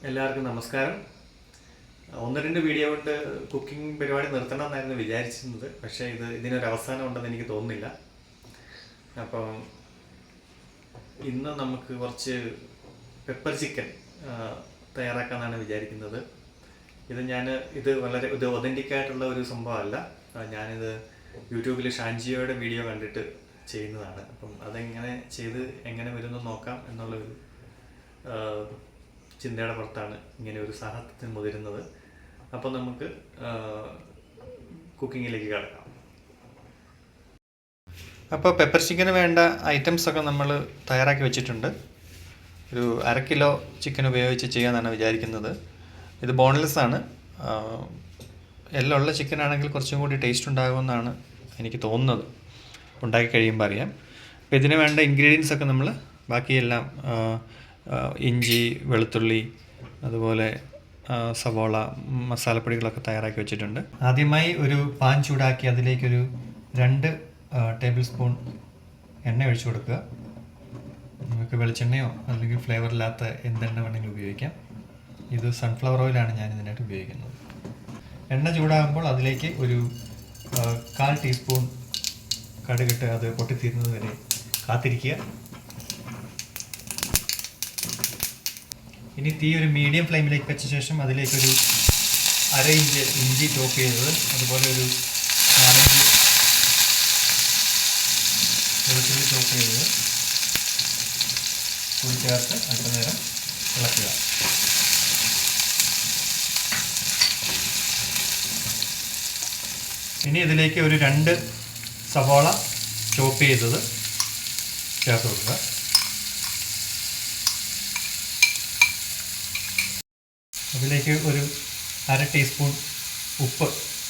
എല്ലാവർക്കും നമസ്കാരം. ഒന്ന് രണ്ട് വീഡിയോ കൊണ്ട് കുക്കിംഗ് പരിപാടി നിർത്തണമെന്നായിരുന്നു വിചാരിച്ചിരുന്നത്. പക്ഷേ ഇതിനൊരു അവസാനം ഉണ്ടെന്ന് എനിക്ക് തോന്നുന്നില്ല. അപ്പം ഇന്ന് നമുക്ക് കുറച്ച് പെപ്പർ ചിക്കൻ തയ്യാറാക്കാമെന്നാണ് വിചാരിക്കുന്നത്. ഇത് ഒതൻറ്റിക് ആയിട്ടുള്ള ഒരു സംഭവമല്ല. ഞാനിത് യൂട്യൂബിൽ ഷാൻജിയോയുടെ വീഡിയോ കണ്ടിട്ട് ചെയ്യുന്നതാണ്. അപ്പം എങ്ങനെ വരുമെന്ന് നോക്കാം എന്നുള്ളൊരു ചിന്തയുടെ പുറത്താണ് ഇങ്ങനെ ഒരു സാഹസത്തിന് മുതിരുന്നത്. അപ്പം നമുക്ക് കുക്കിങ്ങിലേക്ക് കിടക്കാം. അപ്പോൾ പെപ്പർ ചിക്കന് വേണ്ട ഐറ്റംസൊക്കെ നമ്മൾ തയ്യാറാക്കി വെച്ചിട്ടുണ്ട്. ഒരു 1/2 കിലോ ചിക്കൻ ഉപയോഗിച്ച് ചെയ്യാമെന്നാണ് വിചാരിക്കുന്നത്. ഇത് ബോൺലെസ് ആണ്. എല്ലുള്ള ചിക്കൻ ആണെങ്കിൽ കുറച്ചും കൂടി ടേസ്റ്റ് ഉണ്ടാകുമെന്നാണ് എനിക്ക് തോന്നുന്നത്. ഉണ്ടാക്കി കഴിയുമ്പോൾ അറിയാം. അപ്പോൾ ഇതിന് വേണ്ട ഇൻഗ്രീഡിയൻസ് ഒക്കെ നമ്മൾ ബാക്കിയെല്ലാം ഇഞ്ചി, വെളുത്തുള്ളി, അതുപോലെ സവോള, മസാലപ്പൊടികളൊക്കെ തയ്യാറാക്കി വെച്ചിട്ടുണ്ട്. ആദ്യമായി ഒരു പാൻ ചൂടാക്കി അതിലേക്കൊരു 2 ടേബിൾ സ്പൂൺ എണ്ണ ഒഴിച്ചു കൊടുക്കുക. നിങ്ങൾക്ക് വെളിച്ചെണ്ണയോ അല്ലെങ്കിൽ ഫ്ലേവറില്ലാത്ത എന്തെണ്ണ വേണമെങ്കിലും ഉപയോഗിക്കാം. ഇത് സൺഫ്ലവർ ഓയിലാണ് ഞാൻ ഇതിനായിട്ട് ഉപയോഗിക്കുന്നത്. എണ്ണ ചൂടാകുമ്പോൾ അതിലേക്ക് ഒരു 1/4 ടീസ്പൂൺ കടുകിട്ട് അത് പൊട്ടിത്തീരുന്നത് വരെ കാത്തിരിക്കുക. ഇനി തീ ഒരു മീഡിയം ഫ്ലെയിമിലേക്ക് വെച്ച ശേഷം അതിലേക്കൊരു 1/2 ഇഞ്ച് ഇഞ്ചി ചോപ്പ് ചെയ്തത്, അതുപോലെ ഒരു 4 ഇഞ്ച് വെളുത്തുള്ളി ചോപ്പ് ചെയ്തത് കൂടി ചേർത്ത് അല്പനേരം ഇളക്കുക. ഇനി ഇതിലേക്ക് ഒരു 2 സവോള ചോപ്പ് ചെയ്തത് ചേർത്ത് കൊടുക്കുക. അതിലേക്ക് ഒരു 1/2 ടീസ്പൂൺ ഉപ്പ്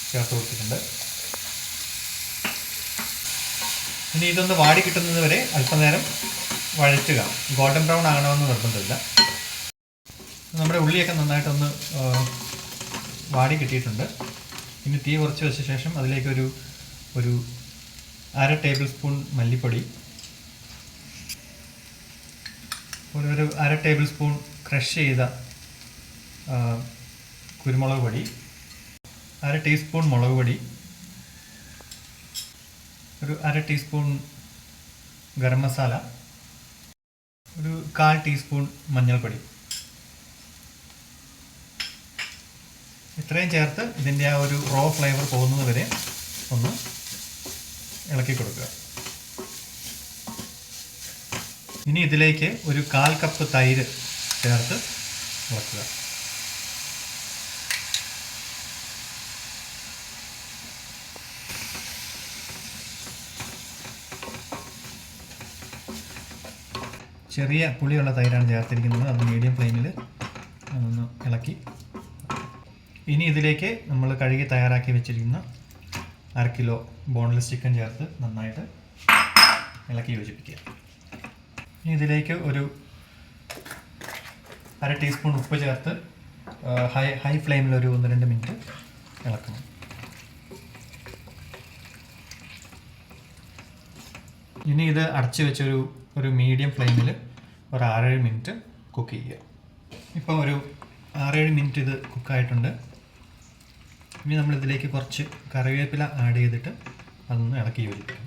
ചേർത്ത് കൊടുത്തിട്ടുണ്ട്. ഇനി ഇതൊന്ന് വാടി കിട്ടുന്നത് വരെ അല്പനേരം വഴറ്റുക. ഗോൾഡൻ ബ്രൗൺ ആകണമെന്ന് നിർബന്ധമില്ല. നമ്മുടെ ഉള്ളിയൊക്കെ നന്നായിട്ടൊന്ന് വാടി കിട്ടിയിട്ടുണ്ട്. ഇനി തീ കുറച്ച് വെച്ച ശേഷം അതിലേക്കൊരു 1/2 ടേബിൾ സ്പൂൺ മല്ലിപ്പൊടി, ഒരു 1/2 ടേബിൾ സ്പൂൺ ക്രഷ് ചെയ്ത കുരുമുളക് പൊടി, 1/2 ടീസ്പൂൺ മുളക് പൊടി, ഒരു 1/2 ടീസ്പൂൺ ഗരം മസാല, ഒരു 1/4 ടീസ്പൂൺ മഞ്ഞൾപ്പൊടി. ഇത്രയും ചേർത്ത് ഇതിൻ്റെ ആ ഒരു റോ ഫ്ലേവർ പോകുന്നത് വരെ ഒന്ന് ഇളക്കി കൊടുക്കുക. ഇനി ഇതിലേക്ക് ഒരു 1/4 കപ്പ് തൈര് ചേർത്ത് ഇളക്കുക. ചെറിയ പുളിയുള്ള തൈരാണ് ചേർത്തിരിക്കുന്നത്. അത് മീഡിയം ഫ്ലെയിമിൽ ഒന്ന് ഇളക്കി. ഇനി ഇതിലേക്ക് നമ്മൾ കഴുകി തയ്യാറാക്കി വെച്ചിരിക്കുന്ന 1/2 കിലോ ബോൺലെസ് ചിക്കൻ ചേർത്ത് നന്നായിട്ട് ഇളക്കി യോജിപ്പിക്കുക. ഇനി ഇതിലേക്ക് ഒരു 1/2 ടീസ്പൂൺ ഉപ്പ് ചേർത്ത് ഹൈ ഫ്ലെയിമിൽ ഒരു 1-2 മിനിറ്റ് ഇളക്കണം. ഇനി ഇത് അടച്ച് വെച്ചൊരു മീഡിയം ഫ്ലെയിമിൽ ഒരു 6-7 മിനിറ്റ് കുക്ക് ചെയ്യുക. ഇപ്പോൾ ഒരു 6-7 മിനിറ്റ് ഇത് കുക്കായിട്ടുണ്ട്. ഇനി നമ്മളിതിലേക്ക് കുറച്ച് കറിവേപ്പില ആഡ് ചെയ്തിട്ട് അതൊന്ന് ഇളക്കി യോജിപ്പിക്കും.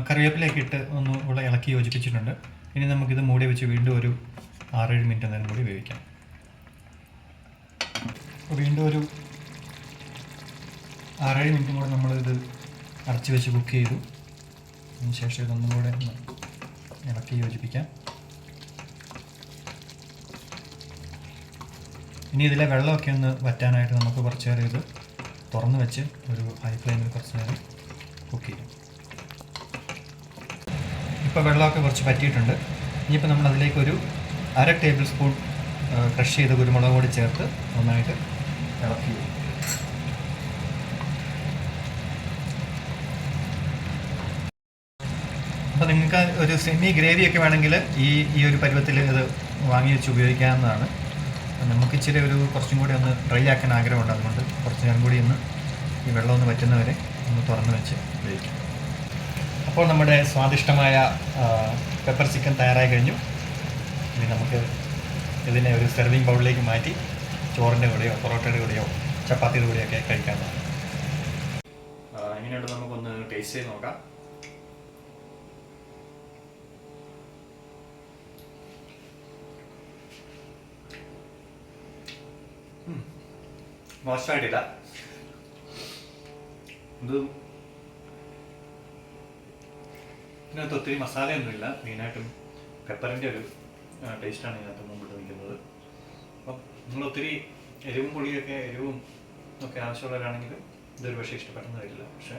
കറിവേപ്പിലയൊക്കെ ഇട്ട് ഒന്ന് ഇവിടെ ഇളക്കി യോജിപ്പിച്ചിട്ടുണ്ട്. ഇനി നമുക്കിത് മൂടി വെച്ച് വീണ്ടും ഒരു 6-7 മിനിറ്റ് നേരം കൂടി വേവിക്കാം. വീണ്ടും ഒരു 6-7 മിനിറ്റും കൂടെ നമ്മളിത് അടച്ച് വെച്ച് കുക്ക് ചെയ്തു. അതിനുശേഷം ഇതൊന്നും കൂടെ ഒന്ന് ഇളക്കി യോജിപ്പിക്കാം. ഇനി ഇതിലെ വെള്ളമൊക്കെ ഒന്ന് വറ്റാനായിട്ട് നമുക്ക് കുറച്ച് നേരം ഇത് തുറന്ന് വെച്ച് ഒരു ഹൈ ഫ്ലെയിമിൽ കുറച്ച് നേരം കുക്ക് ചെയ്യാം. ഇപ്പോൾ വെള്ളമൊക്കെ കുറച്ച് പറ്റിയിട്ടുണ്ട്. ഇനിയിപ്പോൾ നമ്മൾ അതിലേക്കൊരു 1/2 ടേബിൾ സ്പൂൺ ക്രഷ് ചെയ്ത കുരുമുളക് പൊടി ചേർത്ത് നന്നായിട്ട് ഇളക്കി. അപ്പോൾ നിങ്ങൾക്ക് ഒരു സെമി ഗ്രേവിയൊക്കെ വേണമെങ്കിൽ ഈ ഒരു പരുവത്തിൽ ഇത് വാങ്ങി വെച്ച് ഉപയോഗിക്കാവുന്നതാണ്. നമുക്ക് ഇച്ചിരി കുറച്ചും കൂടി ഒന്ന് ഡ്രൈ ആക്കാൻ ആഗ്രഹമുണ്ട്. അതുകൊണ്ട് കുറച്ച് നേരം കൂടി ഒന്ന് ഈ വെള്ളം ഒന്ന് വറ്റുന്നവരെ ഒന്ന് തുറന്ന് വെച്ച് ഉപയോഗിക്കും. അപ്പോൾ നമ്മുടെ സ്വാദിഷ്ടമായ പെപ്പർ ചിക്കൻ തയ്യാറായി കഴിഞ്ഞു. ഇനി നമുക്ക് ഇതിനെ ഒരു സെർവിങ് ബൗളിലേക്ക് മാറ്റി ചോറിൻ്റെ കൂടെയോ പൊറോട്ടയുടെ കൂടെയോ ചപ്പാത്തിയുടെ കൂടെയൊക്കെ കഴിക്കാവുന്നതാണ്. എങ്ങനെയുണ്ട് നമുക്കൊന്ന് ടേസ്റ്റ് ചെയ്ത് നോക്കാം. മോശമായിട്ടില്ല. ഇതിനകത്ത് ഒത്തിരി മസാലയൊന്നുമില്ല. മെയിനായിട്ടും പെപ്പറിൻ്റെ ഒരു ടേസ്റ്റാണ് ഇതിനകത്ത് മുമ്പോട്ട് നിൽക്കുന്നത്. അപ്പം നിങ്ങൾ ഒത്തിരി എരിവും ഒക്കെ ആവശ്യമുള്ളവരാണെങ്കിൽ ഇതൊരു പക്ഷേ ഇഷ്ടപ്പെടുന്ന വരില്ല. പക്ഷേ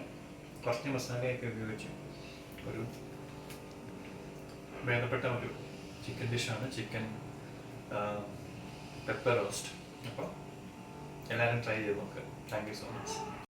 കുറച്ച് മസാലയൊക്കെ ഉപയോഗിച്ച് ഒരു ഭേദപ്പെട്ട ഒരു ചിക്കൻ ഡിഷാണ് ചിക്കൻ പെപ്പർ റോസ്റ്റ്. അപ്പോൾ എല്ലാവരും ട്രൈ ചെയ്ത് നോക്കുക. Thank you so much.